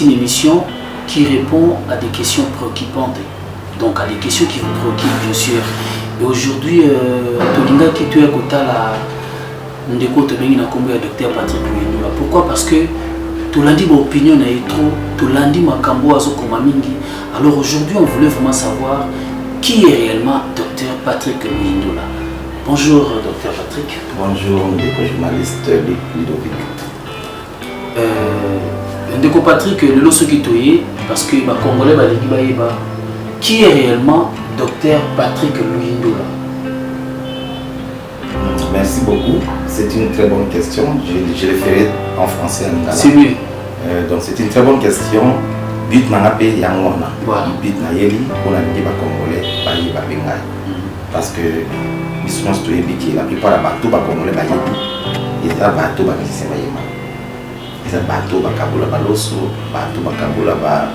une émission qui répond à des questions préoccupantes, donc à des questions qui vous préoccupent bien sûr. Et aujourd'hui, Tolinga qui tu es à la ndeko tobengi na kombo ya Dr Patrick Luyindula. Pourquoi? Parce que Tolandi ba opinion na trop, Tolandi makambo azokoma mingi. Alors aujourd'hui, on voulait vraiment savoir qui est réellement Dr Patrick Luyindula. Bonjour Dr Patrick. Bonjour ndeko journaliste Ludovic. Ndeko Patrick, le loso qui toye parce que ba Congolais ba lingi ba yeba qui est réellement Dr Patrick Luyindula. Merci beaucoup. C'est une très bonne question. Je le ferai en français. C'est mieux. Donc c'est une très bonne question. But Manape Yangwana. But Nayeli, on a dit ba Congolais, ba yeba bengai. Parce que ils sont la plupart des bateaux ba Congolais ba yebi. Et ça bateau ba musicien ba yema. Et ça bateau ba kabula ba loso, bateau ba kabula ba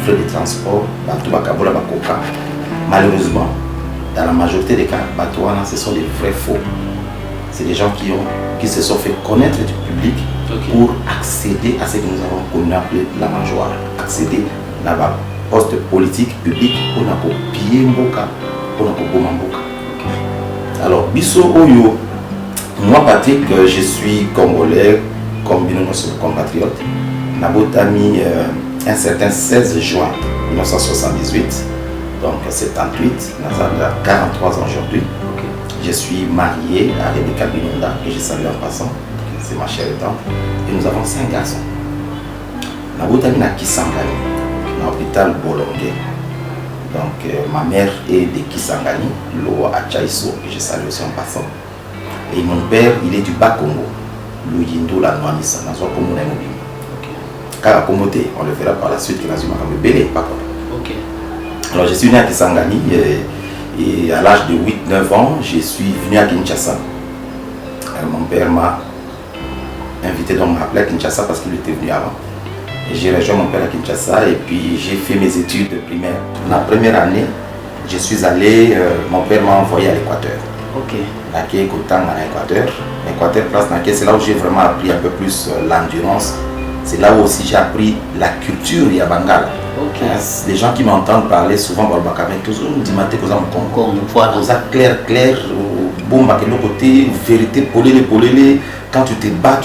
frais de transport, bateau ba kabula ba coca. Malheureusement, dans la majorité des cas, Batouana, ce sont des vrais faux. C'est des gens qui se sont fait connaître du public pour accéder à ce que nous avons connu appelé la mangeoire. Accéder à la poste politique public pour nous piller Mboka, pour nous bomber Mboka. Alors, Bisso Oyo, moi Patrick, je suis congolais, comme nos compatriotes. Nabotami un certain 16 juin 1978. Donc 78, nous avons 43 ans aujourd'hui. Je suis marié à Rebecca Binonda, que je salue en passant, c'est ma chère tante. Et nous avons 5 garçons. Nous avons à Kisangani, dans l'hôpital Bolongue. Donc ma mère est de Kisangani, Loa Achaïso, que je salue aussi en passant. Et mon père, il est du Bas-Congo, Luyindula Noamisa, dans un Congo Naimobi. Car à Pomoté, on le verra par la suite, que nous avons belé, pas comme. Alors je suis né à Kisangani et à l'âge de 8-9 ans, je suis venu à Kinshasa. Mon père m'a invité donc m'appeler à Kinshasa parce qu'il était venu avant. Et j'ai rejoint mon père à Kinshasa et puis j'ai fait mes études primaires. La première année, je suis allé, mon père m'a envoyé à l'Équateur. Naké Kotang à l'Équateur. L'Équateur, c'est là où j'ai vraiment appris un peu plus l'endurance. C'est là où aussi j'ai appris la culture Yabangala. Les gens qui m'entendent parler souvent par le Bakame, toujours me disent que vous êtes clair, bon, de l'autre côté, vérité, polélé, quand tu te bats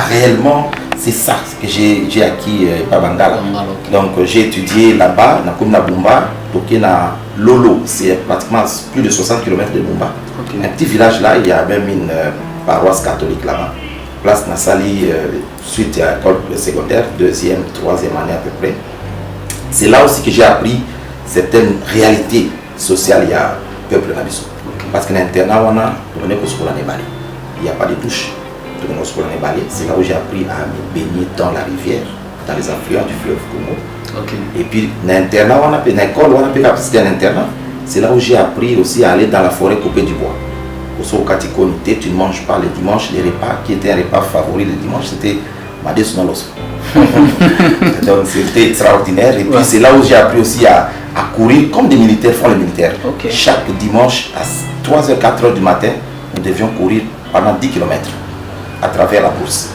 réellement. C'est ça que j'ai acquis à Bangala. Donc j'ai étudié là-bas, dans la Bumba, na Lolo, c'est pratiquement plus de 60 km de Bumba. Un petit village là, il y a même une paroisse catholique là-bas. Place Nassali, suite à l'école secondaire, 2e, 3e année à peu près. C'est là aussi que j'ai appris certaines réalités sociales il y a peuple Nabiso. Parce que l'internat, il n'y a pas de douche. C'est là où j'ai appris à me baigner dans la rivière, dans les affluents du fleuve Congo. Et puis l'internat, c'est là où j'ai appris aussi à aller dans la forêt couper du bois. Tu ne manges pas le dimanche, les repas qui étaient un repas favori le dimanche, c'était Madé Sonalos. Donc c'était extraordinaire. Et puis c'est là où j'ai appris aussi à courir comme des militaires font les militaires. Chaque dimanche à 3h, 4h du matin, nous devions courir pendant 10 km à travers la bourse.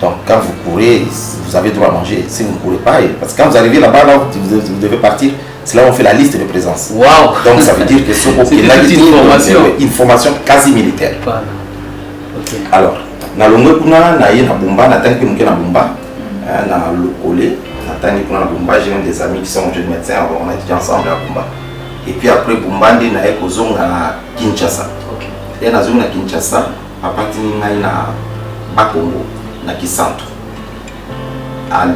Donc quand vous courez, vous avez droit à manger. Si vous ne courez pas, parce que quand vous arrivez là-bas, vous devez partir. C'est là où on fait la liste de présence. Donc ça veut dire que c'est une formation quasi militaire. Alors, na longue kuna na yé na Bumba, na tanki muke na Bumba, na Lokole, na tanki kuna na Bumba, j'ai même des amis qui sont jeunes médecins, on a étudié ensemble à Bumba. Et puis après Bumba, na yé kozonga na Kinshasa. Et na zonga na Kinshasa, à partir na Bakongo, na Kisantu. À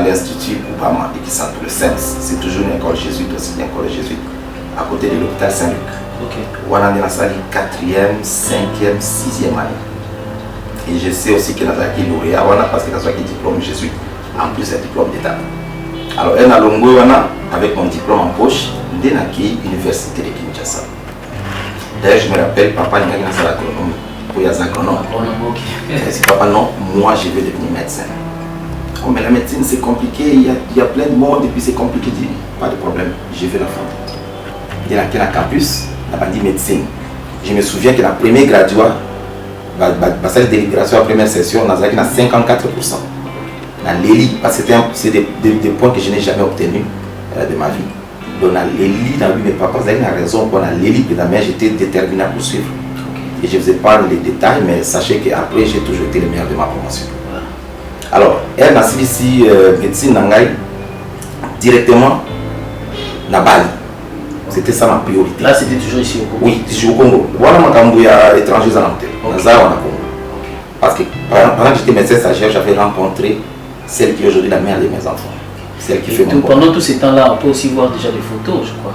l'Institut Obama de Kisantu, le SENS, c'est toujours une école jésuite, aussi une école jésuite, à côté de l'hôpital Saint-Luc. On a dans la salle 4e, 5e, 6e année. Et je sais aussi que nous avons acquis lauréat, parce que nous avons acquis diplôme jésuite, en plus un diplôme d'État. Alors, un alongo, avec mon diplôme en poche, j'ai acquis l'université de Kinshasa. D'ailleurs, je me rappelle, papa n'a pas fait l'agronomie. Pour y avoir agronome. Si papa non, moi je vais devenir médecin. Oh, mais la médecine c'est compliqué, il y a plein de monde et puis c'est compliqué. Je dis, pas de problème, je vais la faire. Il y a un campus, on a dit médecine. Je me souviens que la première graduat, la salle de délibération, la première session, on a 54%. parce que c'est des points que je n'ai jamais obtenus de ma vie. Donc, mes papas avaient raison pour j'étais déterminé à poursuivre. Et je ne faisais pas les détails, mais sachez qu'après, j'ai toujours été le meilleur de ma promotion. Alors, elle a suivi ici médecine Nangaï directement à Bali. C'était ça ma priorité. Là, c'était toujours ici au Congo? Oui, toujours au Congo. Voilà ma Cambouya étranger à l'antenne. Parce que pendant que j'étais médecin stagiaire, j'avais rencontré celle qui est aujourd'hui la mère de mes enfants. Celle qui fait mon pendant tous ces temps-là, on peut aussi voir déjà des photos, je crois.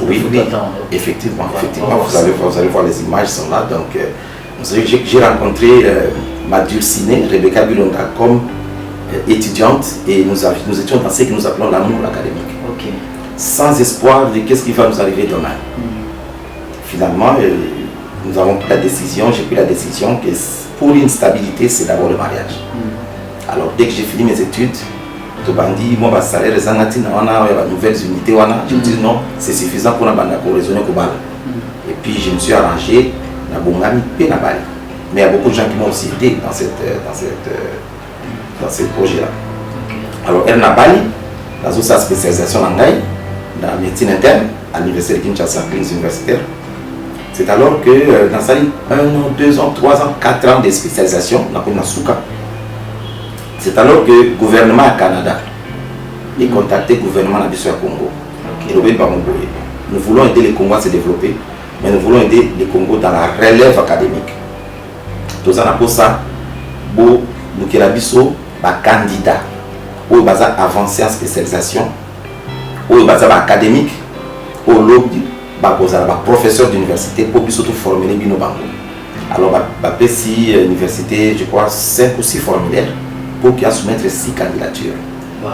Oui, effectivement. Vous allez voir les images sont là. Donc, j'ai rencontré Madure Siné, Rebecca Bilonga comme étudiante et nous étions dans ce que nous appelons l'amour académique. Sans espoir de qu'est-ce qui va nous arriver demain. Finalement, nous avons pris la décision, j'ai pris la décision que pour une stabilité, c'est d'abord le mariage. Alors, dès que j'ai fini mes études, Tobandi, moi, salaire, les nouvelles unités, je me dis non, c'est suffisant pour raisonner au Bali. Et puis, je me suis arrangé dans Bongami et dans Bali. Mais il y a beaucoup de gens qui m'ont aussi aidé dans ce projet-là. Alors, elle n'a Bali, dans sa spécialisation en Ngaï, dans la médecine interne, à l'université de Kinshasa, clinique universitaire. C'est alors que dans sa vie, 1 an, 2 ans, 3 ans, 4 ans de spécialisation, on appelle Nasuka. C'est alors que le gouvernement du Canada a contacté le gouvernement du Congo. Nous voulons aider le Congo à se développer, mais nous voulons aider le Congo dans la relève académique. Tout ça, pour ça, nous avons un candidat qui est avancé en spécialisation, qui est académique, qui est professeur d'université pour surtout former les binobango. Alors, si l'université, je crois, 5 ou 6 formulaires pour qu'il y ait soumettre 6 candidatures. Wow.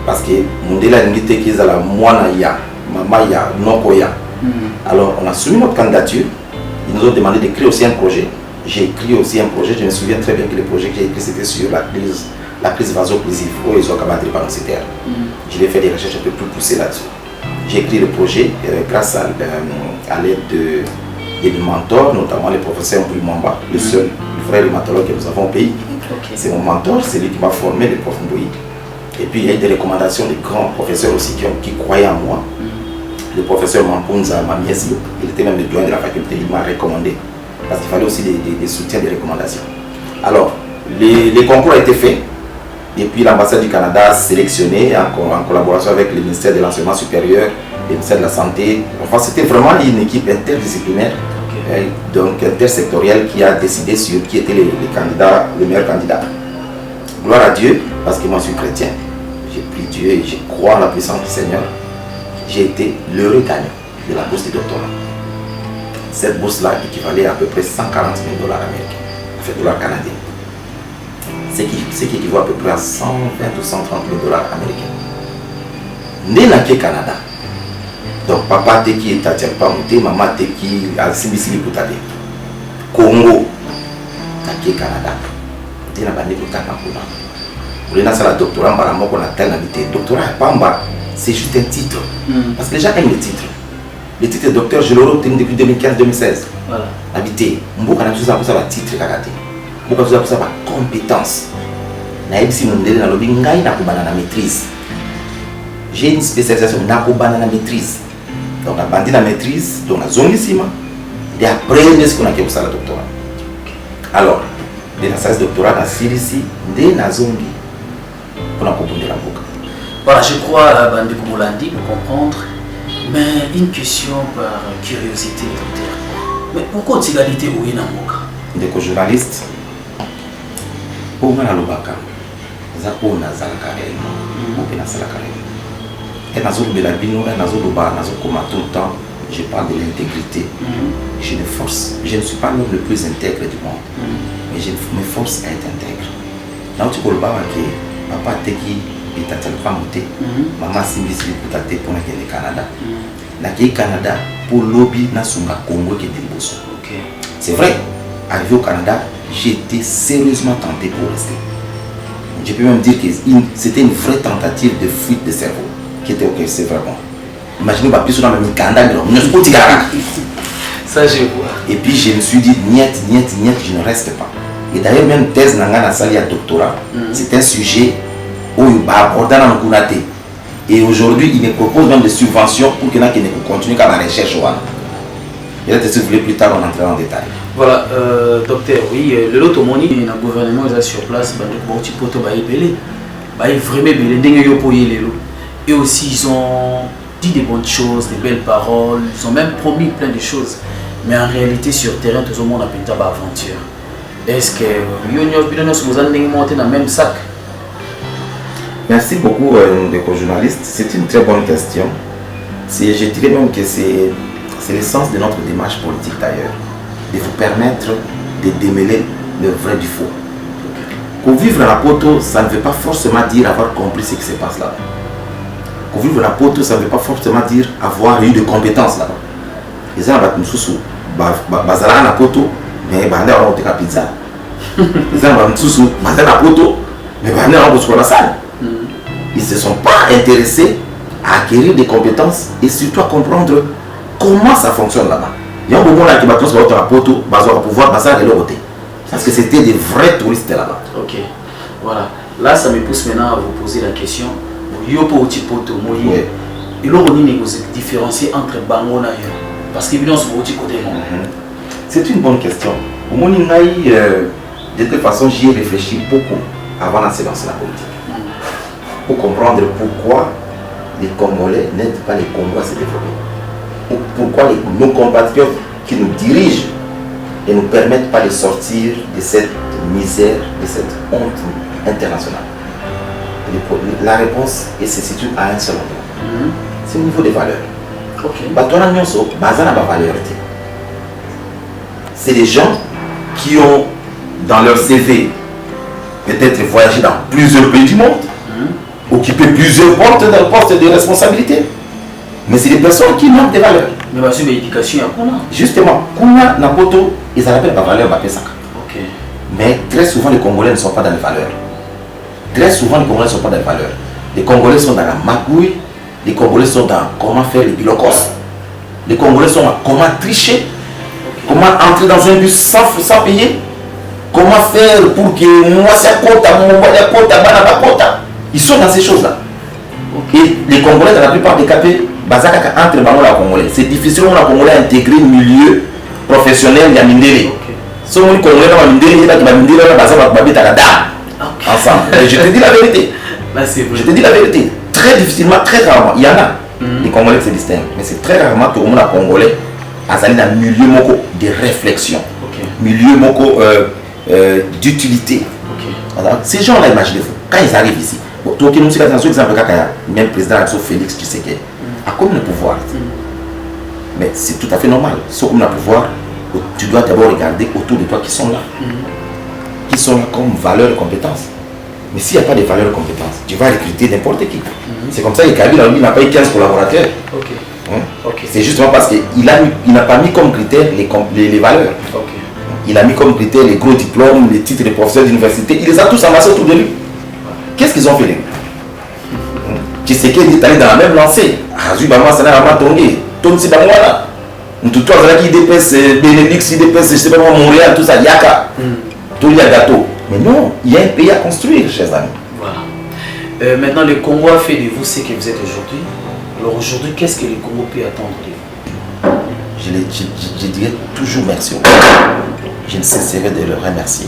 Parce que Mundela l'unité qui est à la Moanaya, Mamaya, Nokoya. Alors, on a soumis notre candidature. Ils nous ont demandé de créer aussi un projet. J'ai écrit aussi un projet. Je me souviens très bien que le projet que j'ai écrit, c'était sur la crise vaso-occlusive. Ils ont combattu pendant ces terres. Je vais faire des recherches un peu plus poussées là-dessus. J'ai écrit le projet grâce à l'aide de mentors, notamment le professeur Mbouy Mwamba, le seul vrai rhumatologue que nous avons au pays. C'est mon mentor, c'est lui qui m'a formé, le prof Mbouy. Et puis il y a eu des recommandations de grands professeurs aussi qui croyaient en moi. Le professeur Mampunza Mamiesi, il était même le doyen de la faculté, il m'a recommandé. Parce qu'il fallait aussi des soutiens, des recommandations. Alors, les concours ont été faits. Et puis l'ambassade du Canada a sélectionné en collaboration avec le ministère de l'Enseignement supérieur, le ministère de la Santé. Enfin, c'était vraiment une équipe interdisciplinaire, donc intersectorielle, qui a décidé sur qui était les meilleurs candidats. Gloire à Dieu, parce que moi je suis chrétien. J'ai pris Dieu et je crois en la puissance du Seigneur. J'ai été l'heureux gagnant de la bourse de doctorat. Cette bourse-là équivalait à peu près 140 000 dollars américains, enfin dollars canadiens. Ce qui équivaut à peu près à 120 ou 130 000 dollars américains. Né dans le Canada. Donc papa te qui est à Tiapamoute, maman te qui est à Simbisili Koutade. Congo, dans le Canada. Té na bande kotaka kuna. Vous avez la doctorat, on a tel habité. Doctorat, c'est juste un titre. Parce que les gens aiment les titres. Le titre de docteur, je l'aurai obtenu depuis 2015-2016. Voilà. Habité. Mboka na tout ça pour ça titre kakate. Mboka tout ça pour ça compétence. Na ebisi mondele na lobi ngai na kubana na maîtrise. J'ai une spécialisation na kubana na maîtrise. Donc na bandi na maîtrise, donc na zone ici et après ce qu'on a fait pour ça le doctorat. Alors, de la science doctorat na ici, de na zone pour la comprendre la boca. Voilà, je crois bandi Kumulandi de comprendre. Mais une question par curiosité, docteur. Mais pourquoi l'égalité au Inamoka? Des journalistes, pour moi, l'obaka, Zapo Nazalaka, et Nazol Belabino, et Nazol Oba, Nazol Koma tout le temps, je parle de l'intégrité. Je ne suis pas l'homme le plus intègre du monde, mais je me force à être intègre. Là, tu peux le voir que papa Teki. Maman Simbisi pour le Canada. Le Canada pour lobby national Congo qui est. C'est vrai, arrivé au Canada, j'ai été sérieusement tenté pour rester. Je peux même dire que c'était une vraie tentative de fuite de cerveau. Qui était ok, c'est vraiment. Imaginez pas plus dans le Canada, mais on ne se peut pas. Ça je vois. Et puis je me suis dit, niet, je ne reste pas. Et d'ailleurs, même thèse Nanga Nasali à doctorat, c'est un sujet Et aujourd'hui, il me propose même des subventions pour que nous continuions à la recherche. Et si vous voulez plus tard, on entrera en détail. Voilà, docteur, oui, le lot moni, le gouvernement est sur place, vraiment et aussi ils ont dit des bonnes choses, des belles paroles, ils ont même promis plein de choses. Mais en réalité, sur le terrain, tout le monde a pété aventure. Est-ce que vous avez monté dans le même sac? Merci beaucoup, les journalistes. C'est une très bonne question. Je dirais même que c'est l'essence de notre démarche politique d'ailleurs, de vous permettre de démêler le vrai du faux. Pour vivre à la poto, ça ne veut pas forcément dire avoir compris ce qui se passe là-bas. Pour vivre à la poto, ça ne veut pas forcément dire avoir eu de compétences là-bas. Les gens bazala na poto, mais bande on te pizza. Les gens bazala na poto, mais bande on la salle. Ils ne se sont pas intéressés à acquérir des compétences et surtout à comprendre comment ça fonctionne là-bas. Il y a un moment là qui va transformer la poto, va pouvoir passer à l'autre côté. Parce que c'était des vrais touristes là-bas. Ok, voilà. Là, ça me pousse maintenant à vous poser la question. Il faut différencier entre Bango et Yo. Parce qu'il y a un petit côté. C'est une bonne question. De toute façon, j'y ai réfléchi beaucoup avant de se lancer la politique. Pour comprendre pourquoi les Congolais n'aident pas les Congolais à se développer. Pourquoi nos compatriotes qui nous dirigent et ne nous permettent pas de sortir de cette misère, de cette honte internationale. La réponse se situe à un seul endroit. C'est au niveau des valeurs. C'est des gens qui ont dans leur CV peut-être voyagé dans plusieurs pays du monde, occupé plusieurs postes de responsabilité. Mais c'est des personnes qui manquent des valeurs. Mais c'est une éducation à Kuna. Justement, Kuna, Napoto, ils appellent la valeur Bapesaka. Mais très souvent, les Congolais ne sont pas dans les valeurs. Très souvent, les Congolais ne sont pas dans les valeurs. Les Congolais sont dans la magouille. Les Congolais sont dans comment faire les bilocos. Les Congolais sont dans comment tricher. Comment entrer dans un bus sans payer. Comment faire pour que moi, c'est ils sont dans ces choses-là. Et les Congolais, dans la plupart des cas, entre Bango et Congolais. C'est difficile pour les Congolais à intégrer le milieu professionnel de Mindele. Si les Congolais dans Mindele, ils ensemble. Je te dis la vérité. Je te dis la vérité. Très difficilement, très rarement. Il y en a. Les Congolais se distinguent. Mais c'est très rarement que le monde Congolais a dans un milieu de réflexion. Milieu d'utilité. Ces gens-là, imaginez-vous, quand ils arrivent ici, même le président Félix Tshisekedi a comme le pouvoir. Mais c'est tout à fait normal. Sauf comme le pouvoir, tu dois d'abord regarder autour de toi qui sont là. Qui sont là comme valeur et compétence. Mais s'il n'y a pas de valeur et compétence, tu vas recruter n'importe qui. C'est comme ça que Kabila n'a pas eu 15 collaborateurs. C'est justement parce qu'il n'a pas mis comme critère les valeurs. Il a mis comme critère les gros diplômes, les titres de professeurs d'université. Il les a tous amassés autour de lui. Qu'est-ce qu'ils ont fait? Tshisekedi est allé dans la même lancée. Azubama Sana Ramatongé. Tonsi Bamwana. Tout toi, qui dépasse Bénédicte, qui dépasse, je sais pas, Montréal, tout ça, Yaka. Tout y a gâteau. Mais non, il y a un pays à construire, chers amis. Voilà. Maintenant, le Congo a fait de vous ce que vous êtes aujourd'hui. Alors aujourd'hui, qu'est-ce que le Congo peut attendre de vous? Je dirais toujours merci au Congo. Je ne cesserai de le remercier.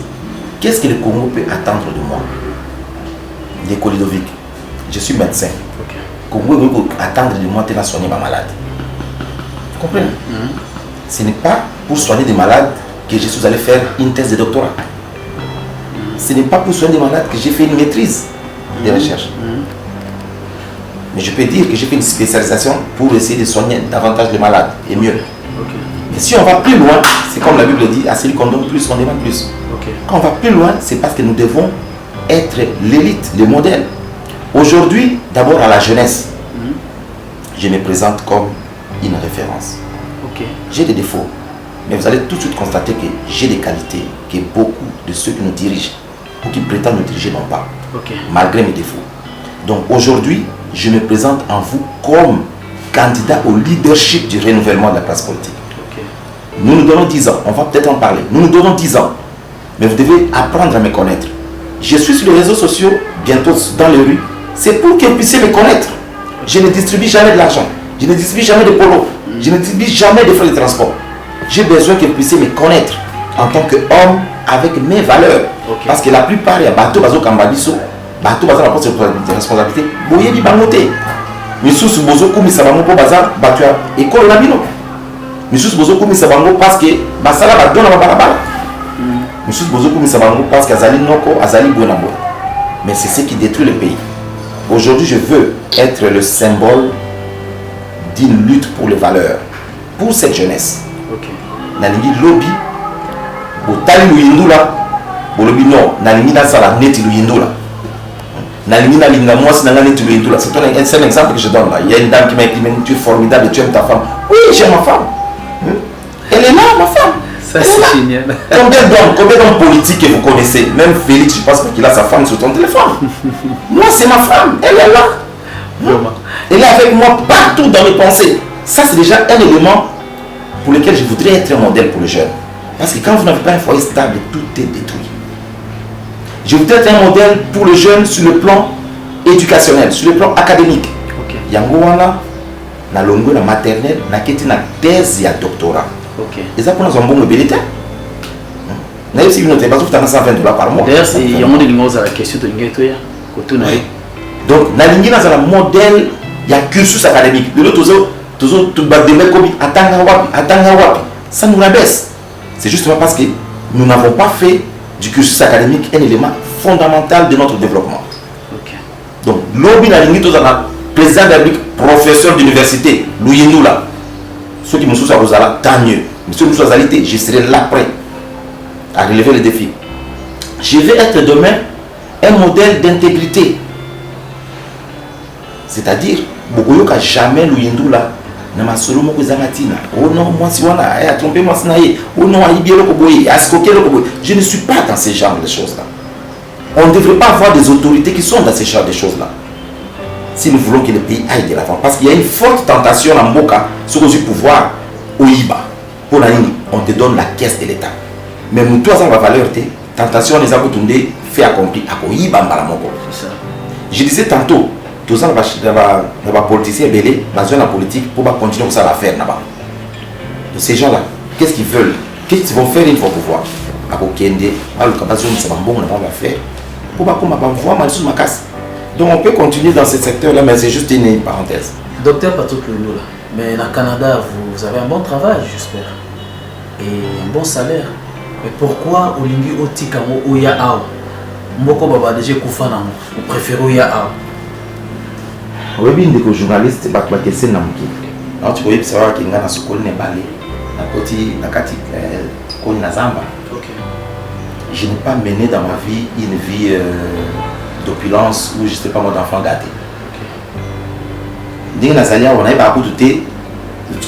Qu'est-ce que le Congo peut attendre de moi? L'école Ludovic. Je suis médecin. Le Congo peut attendre de moi de soigner ma malade. Vous comprenez? Ce n'est pas pour soigner des malades que je suis allé faire une thèse de doctorat. Ce n'est pas pour soigner des malades que j'ai fait une maîtrise de recherche. Mais je peux dire que j'ai fait une spécialisation pour essayer de soigner davantage les malades et mieux. Mais si on va plus loin, c'est comme la Bible dit, à celui qu'on donne plus, on demande plus. Quand on va plus loin, c'est parce que nous devons être l'élite, le modèle. Aujourd'hui, d'abord à la jeunesse, je me présente comme une référence. J'ai des défauts, mais vous allez tout de suite constater que j'ai des qualités que beaucoup de ceux qui nous dirigent ou qui prétendent nous diriger n'ont pas, malgré mes défauts. Donc aujourd'hui, je me présente en vous comme candidat au leadership du renouvellement de la classe politique. Nous nous donnons 10 ans, on va peut-être en parler. Nous nous donnons 10 ans, mais vous devez apprendre à me connaître. Je suis sur les réseaux sociaux, bientôt dans les rues. C'est pour que vous puissiez me connaître. Je ne distribue jamais de l'argent. Je ne distribue jamais de polo. Je ne distribue jamais de frais de transport. J'ai besoin que vous puissiez me connaître en tant qu'homme avec mes valeurs. Parce que la plupart, il y a bateau, bateau, kambabiso, bateau, bateau, la poste de responsabilité. Boye di bangote. Misusu bozo kumi sabango po bazar, bateau, école labino. Misusu bozo kumi sabango parce que basala bateau na barabara. Misusu bozo kumi sabango parce que azali noko, azali bonabo. Mais c'est ce qui détruit le pays. Aujourd'hui, je veux être le symbole d'une lutte pour les valeurs, pour cette jeunesse. Nalingi lobby, botali luyindula, bolobi non, nalingi nasala neti luyindula. Nalingi nalinga moi si nanga neti luyindula. C'est un exemple que je donne là. Il y a une dame qui m'a écrit, tu es formidable, tu aimes ta femme. Oui, j'aime ma femme. Elle est là, ma femme. Ça c'est génial. Combien d'hommes politiques que vous connaissez? Même Félix, je pense qu'il a sa femme sur ton téléphone. Moi, c'est ma femme, elle est là. Elle est avec moi partout dans mes pensées. Ça, c'est déjà un élément pour lequel je voudrais être un modèle pour les jeunes. Parce que quand vous n'avez pas un foyer stable, tout est détruit. Je voudrais être un modèle pour les jeunes sur le plan éducationnel, sur le plan académique. Yangowana, na longo na maternelle, na keti na thèse et doctorat. Et ça pour nous un bon mobilité. D'ailleurs, si vous notez, parce que vous avez $120 par mois. D'ailleurs, il y a un de la question de l'ingénieur. Donc, na lingi na un modèle, il y a cursus académique. De l'autre, tout bas de mecs comme atanga wapi. Ça nous rabaisse. C'est justement parce que nous n'avons pas fait du cursus académique un élément fondamental de notre développement. Donc, l'objet na lingi tous un président de la République, professeur d'université, Louis-Noula. Ceux qui me sont à tant mieux. Mais ceux qui me sont à je serai là prêt à relever les défis. Je vais être demain un modèle d'intégrité. C'est-à-dire, beaucoup n'a jamais l'Ouyindoula. Oh non, moi si on a trompé moi oh non, je ne suis pas dans ce genre de choses-là. On ne devrait pas avoir des autorités qui sont dans ce genre de choses-là. Si nous voulons que le pays aille de l'avant. Parce qu'il y a une forte tentation en Mboka sur le pouvoir au IBA. Pour la ligne, on te donne la caisse de l'État. Mais nous, tous avons la valeur, tentation les aboutoundés fait accompli à IBA Mbalamoko. Je disais tantôt, tous les politiciens belés, dans la politique, pour continuer comme ça à faire là-bas. Ces gens-là, qu'est-ce qu'ils veulent? Qu'est-ce qu'ils vont faire une fois pouvoir? À Kende, à l'occasion, ça va bon, on va faire. Pour pas qu'on va voir mal sur ma casse. Donc on peut continuer dans ce secteur-là, mais c'est juste une parenthèse. Docteur Patrick Lulula, mais au Canada, vous avez un bon travail, j'espère, et un bon salaire. Mais pourquoi Olingi Otikamo Oya Ao Moko Baba déjà Koufana, vous préférez Oya Ao? Oui, bien des journalistes, c'est Namuki. Alors tu peux savoir qu'il y a un sokol n'est balé, na koti, na kati, koni na zamba. Je n'ai pas mené dans ma vie une vie d'opulence où je ne sais pas moi d'enfant gâté. Dès que Nazalia, on avait pas beaucoup de thé,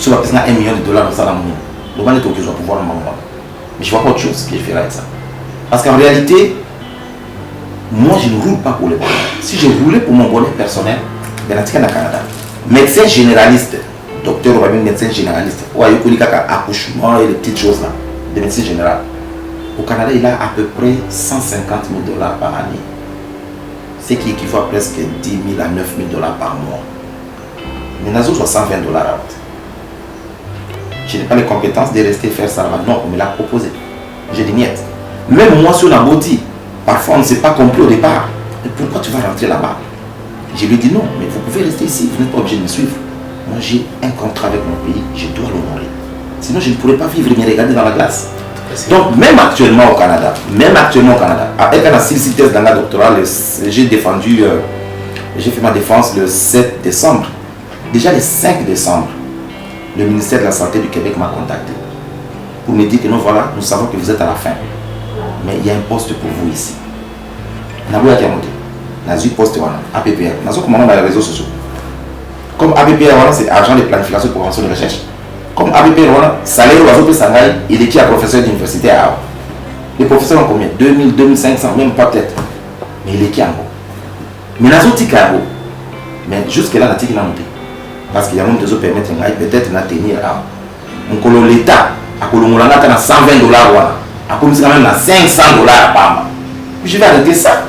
tu vas payer $1 million dans ça dans mon monde. Le moment où je vais pouvoir le moment. Mais je vois pas autre chose qui est fait avec ça. Parce qu'en réalité, moi je ne roule pas pour le bonheur. Si je roulais pour mon bonheur personnel, ben là, au Canada. Médecin généraliste, docteur ou même médecin généraliste, ou à accouchement et les petites choses là, de médecine générale. Au Canada, il a à peu près $150 000 par année. Ce qui équivaut à presque $10 000 à $9 000 par mois. Mais nous avons $120 à je n'ai pas les compétences de rester faire ça là-bas. Non, on me l'a proposé. J'ai dit niet. Même moi, sur la body, parfois on ne s'est pas compris au départ. Et pourquoi tu vas rentrer là-bas? Je lui ai dit non, mais vous pouvez rester ici, vous n'êtes pas obligé de me suivre. Moi, j'ai un contrat avec mon pays, je dois l'honorer. Sinon, je ne pourrais pas vivre et me regarder dans la glace. Donc, même actuellement au Canada, avec un assise thèse dans la doctorale, j'ai défendu, j'ai fait ma défense le 7 décembre. Déjà le 5 décembre, le ministère de la Santé du Québec m'a contacté pour me dire que non, voilà, nous savons que vous êtes à la fin, mais il y a un poste pour vous ici. Nous avons un poste APPR, nous avons dans les réseaux sociaux. Comme APPR, c'est argent de planification pour prévention de recherche. Comme APPR, salaire il est qui à professeur d'université à les professeurs ont combien? 2000, 2500, même pas peut-être. Mais il est qui en haut? Mais nous avons mais jusque-là, nous avons monté. Parce qu'il y a un des autres permettre peut-être de tenir à l'État, à $120, à même $500 par mois. Je vais arrêter ça.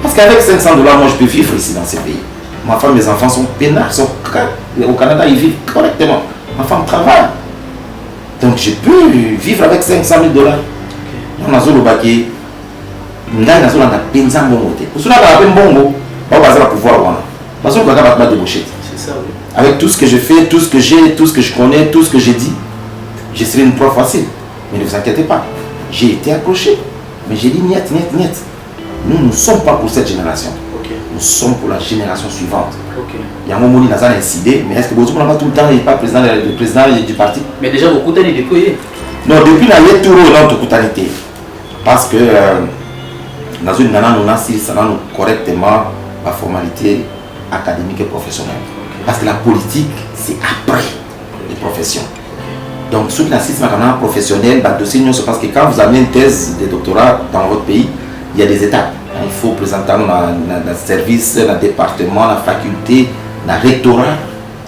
Parce qu'avec 500 $, moi je peux vivre ici dans ce pays. Ma femme, mes enfants sont peinards, au Canada, ils vivent correctement. Ma femme travaille. Donc je peux vivre avec 500 000 $. On a zolo baké. On a zolo na penza mbongo te. Parce qu'on a la mbongo, on va pouvoir voir. Parce qu'on va pas débaucher. C'est ça, oui. Avec tout ce que je fais, tout ce que j'ai, tout ce que je connais, tout ce que j'ai dit, je serai une proie facile. Mais ne vous inquiétez pas. J'ai été accroché. Mais j'ai dit niet. Nous ne sommes pas pour cette génération. Okay. Nous sommes pour la génération suivante. Okay. Il y a un moment où il a décidé, mais est-ce que vous n'avez pas tout le temps, il n'est pas président du parti? Mais déjà, beaucoup d'années depuis. Non, depuis la lettre dans toute qualité. Parce que dans une nana, nous avons correctement la formalité académique et professionnelle. Okay. Parce que la politique, c'est après les professions. Donc, ceux qui assistent à un professionnel, c'est parce que quand vous avez une thèse de doctorat dans votre pays, il y a des étapes. Il faut présenter le service, le département, la faculté, le rectorat.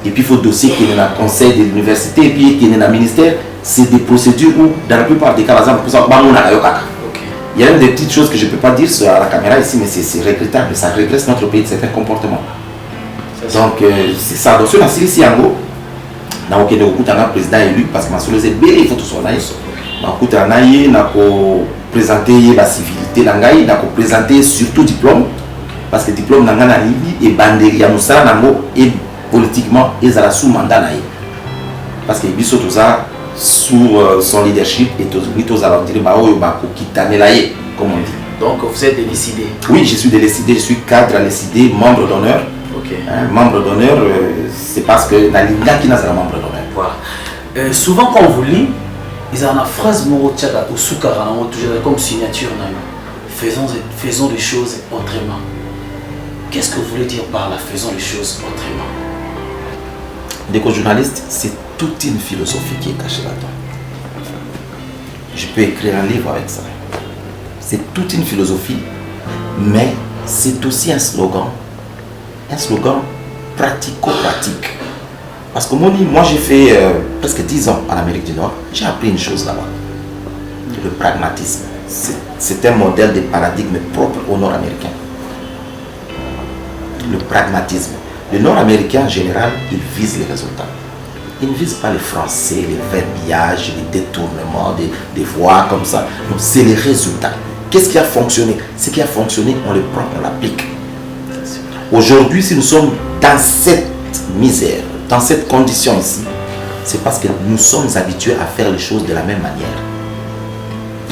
Et puis il faut dossier qui est dans le conseil de l'université et puis qui est dans le ministère. C'est des procédures où, dans la plupart des cas, par exemple, il y a même des petites choses que je ne peux pas dire sur la caméra ici, mais c'est regrettable. Ça régresse notre pays de certains comportements. Donc, c'est ça. Donc, sur la Syrie, dans le président élu, parce que je suis il faut tout ça. Je présenter la civilité, je présenter surtout diplôme, parce que diplôme est bandé, et politiquement, ils sont sous mandat. Parce que tout ça, sous son leadership, et tous allons dire, comme on dit. Donc vous êtes décidé? Oui, je suis décidé, je suis cadre décidé, membre d'honneur. Okay. Membre d'honneur, c'est parce que dans l'India qui n'a pas membre d'honneur. Voilà. Souvent quand on vous lit, ils ont une phrase ou comme signature. Faisons les choses autrement. Qu'est-ce que vous voulez dire par là, faisons les choses autrement? Des journalistes, c'est toute une philosophie qui est cachée là-dedans. Je peux écrire un livre avec ça. C'est toute une philosophie, mais c'est aussi un slogan pratico-pratique. Parce que moi j'ai fait presque 10 ans en Amérique du Nord, j'ai appris une chose là-bas. Le pragmatisme, c'est un modèle de paradigme propre au Nord-Américain. Le pragmatisme. Le Nord-Américain en général, il vise les résultats. Il ne vise pas les Français, les verbiages, les détournements, des voix comme ça. Non, c'est les résultats. Qu'est-ce qui a fonctionné? Ce qui a fonctionné, on le prend, on l'applique. Aujourd'hui, si nous sommes dans cette misère, dans cette condition ici, c'est parce que nous sommes habitués à faire les choses de la même manière.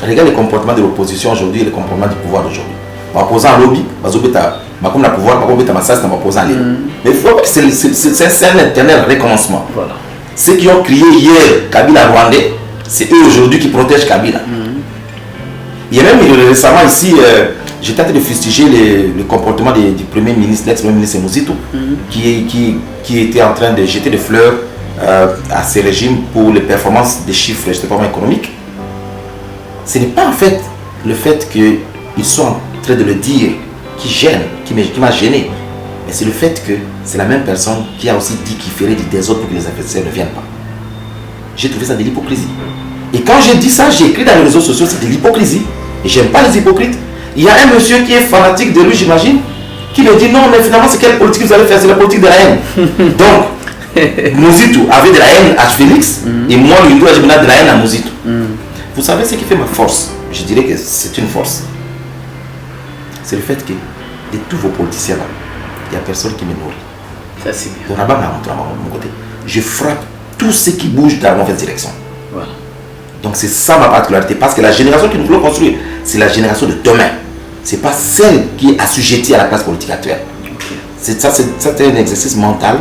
Regarde le comportement de l'opposition aujourd'hui et le comportement du pouvoir d'aujourd'hui. L'opposant à lobby, comme le pouvoir, mais il faut que c'est un éternel recommencement. Voilà. Ceux qui ont crié hier Kabila Rwandais, c'est eux aujourd'hui qui protègent Kabila. Il y a même récemment ici, j'ai tenté de fustiger le comportement du Premier ministre, l'ex-Premier ministre Mouzito, qui était en train de jeter des fleurs à ces régimes pour les performances des chiffres, justement économiques. Ce n'est pas en fait le fait qu'ils sont en train de le dire qui gêne, qui m'a gêné, mais c'est le fait que c'est la même personne qui a aussi dit qu'il ferait des autres pour que les investisseurs ne viennent pas. J'ai trouvé ça de l'hypocrisie. Et quand j'ai dit ça, j'ai écrit dans les réseaux sociaux, c'est de l'hypocrisie. Et j'aime pas les hypocrites. Il y a un monsieur qui est fanatique de lui, j'imagine, qui me dit non, mais finalement, c'est quelle politique vous allez faire? C'est la politique de la haine. Donc, Mouzito avait de la haine à Félix, et moi, lui, j'ai de la haine à Mouzito. Vous savez ce qui fait ma force? Je dirais que c'est une force. C'est le fait que de tous vos politiciens là, il n'y a personne qui me nourrit. Ça c'est bien. Donc, mon côté, je frappe tous ceux qui bougent dans la mauvaise direction. Voilà. Donc c'est ça ma particularité, parce que la génération que nous voulons construire, c'est la génération de demain. Ce n'est pas celle qui est assujettie à la classe politique actuelle. Okay. C'est un exercice mental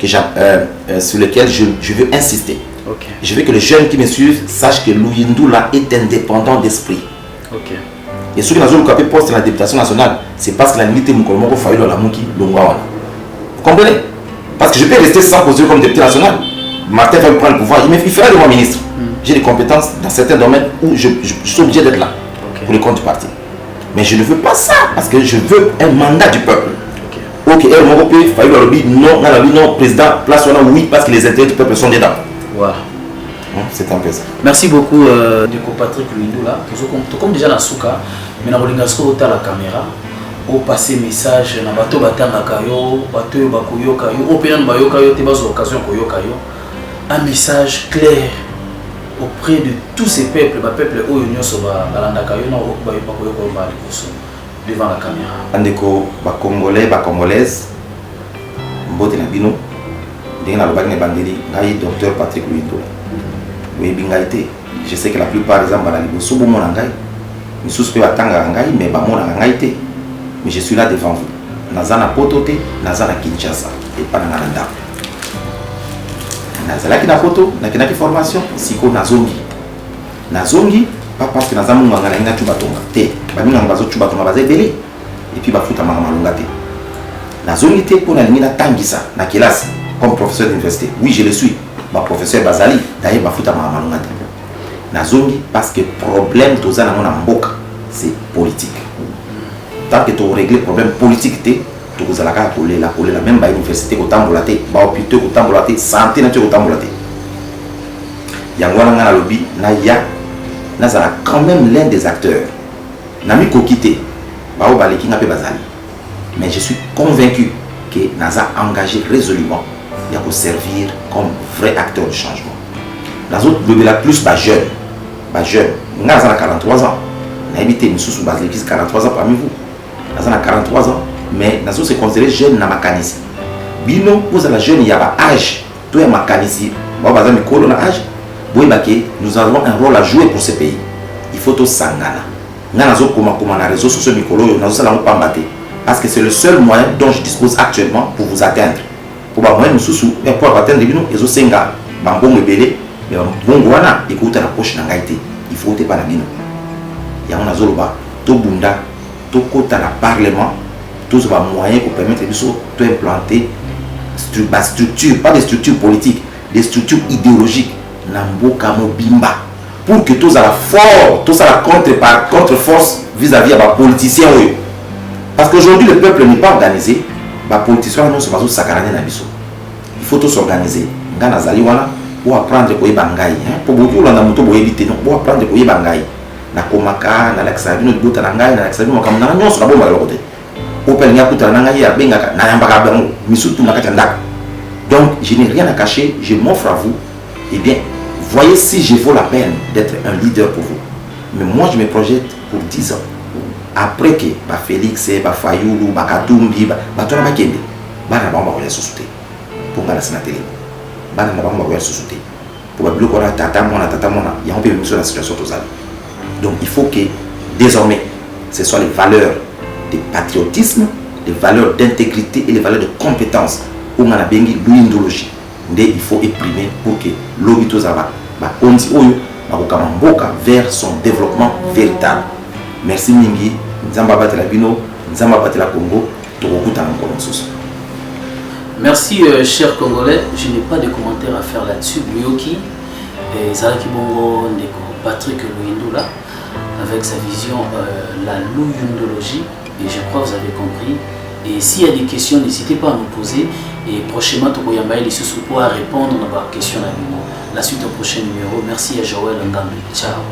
que sur lequel je veux insister. Okay. Je veux que les jeunes qui me suivent sachent que Louindoula est indépendant d'esprit. Okay. Et ceux qui n'ont pas poste dans la députation nationale, c'est parce que la limite est Moukolomoko Faïlo la Mouki Longwawana. Vous comprenez? Parce que je peux rester sans postuler comme député national. Martin va me prendre le pouvoir, il fera de moi ministre. J'ai des compétences dans certains domaines où je suis obligé d'être là pour le compte du parti. Mais je ne veux pas ça, parce que je veux un mandat du peuple. Ok, il faut non, président, place oui, parce que les intérêts du peuple sont dedans. Voilà. C'est un peu ça. Merci beaucoup, Patrick Louindoula. Comme déjà dans Souka, mais na kolinga siko ota la caméra au passer message na bato batangaka yo bato yo bakoyoka yo o pena bayoka yo te bazo occasion koyoka yo un message clair auprès de tous ces peuples peuple oyo nyonso balandaka yo na bakoyoka yo ba liboso devant la caméra andeko ba congolais ba congolaises mbote na bino ndenge na lobaki na bandeli ngai docteur Patrick Luindo oui bingaité je sais que la plupart des gens bana liboso bo mona ngai misusu pe batanga ngai mais ba mona ngai te mais je suis là devant vous nazana poto te nazana Kinshasa et pas na Nanda nazala ki na poto na kinaki formation siko nazongi pas parce que nazamu nganga na ina tubatonga te baninga bazo tubatonga bazebele et puis bafuta malunga te nazongi te pour na lingina tangisa na kelasi comme professeur d'université oui je le suis ma professeur bazali d'ailleurs bafuta malunga te nazongi parce que problème tozana na mboka c'est politique tant que tu règles problème politique te tokozalaka kolela même ba université kotambola te ba hôpital kotambola te santé na kotambola te yango wana ngana lobi na ya nazala quand même l'un des acteurs nami kokité ba o baleki ngape bazali mais je suis convaincu que naza engagé résolument ya ko servir comme vrai acteur de changement nazo lobela plus ba jeune ngaza na 43 ans na habité misusu bazali 43 ans parmi vous naza na 43 ans mais nazo se considérer jeune na makanisi bino vous la jeune ya ba âge to ya makanisi ba baza mikolo na âge boyebake nous avons un rôle à jouer pour ce pays il faut to sangana nga nazo koma na réseaux sociaux mikolo yo nazo sala pambate parce que c'est le seul moyen dont je dispose actuellement pour vous atteindre pour ba moyen mususu et pour atteindre bino ezo senga bambongo ebele mais bongo wana ekuta na poche na ngaite il faut te pas na bino ya on nazo loba to bunda to kota na parlement tous les moyens pour permettre d'implanter des structures, pas des structures politiques, des structures idéologiques, Namboka Mobimba, pour que tous à la force, tous à la contre-force vis-à-vis des politiciens. Parce qu'aujourd'hui, le peuple n'est pas organisé, les politiciens ne sont pas sacarannés dans biso. Il faut tous s'organiser. Ngana Zaliwana, pour apprendre à Bangaï. Pour beaucoup, on a moto pour éviter, pour apprendre à Bangaï. Na komaka, na laksabino, na botanangaï, na laksabino, comme na nyon sur la bombe à l'autre. Donc je n'ai rien à cacher, je m'offre à vous. Eh bien, voyez si je vaux la peine d'être un leader pour vous. Mais moi je me projette pour 10 ans. Après que Félix, Fayoulou, Katumbi, Batona Bakende, Bana Bamba va sauter. Pour la télé. Bana Bamba va sauter. Pour le bloc, tata mona, il y a un peu de la situation totale. Donc il faut que désormais ce soit les valeurs de patriotisme, les valeurs d'intégrité et les valeurs de compétence. On a bengi l'indologie. Il faut exprimer pour que l'obito zaba ondi oyo bakokamamboka vers son développement véritable. Merci mingi, nzamba batela bino, nzamba batela Congo, tokokuta ngolo mosusu. Merci chers Congolais, je n'ai pas de commentaires à faire là-dessus. Myoki et Zalaki Bongo Ndeko Patrick Luindo là avec sa vision la louyundologie. Et je crois que vous avez compris. Et s'il y a des questions, n'hésitez pas à nous poser. Et prochainement, Tokoyamba et pour répondre à vos questions. La suite au prochain numéro. Merci à Joël Ngambi. Ciao.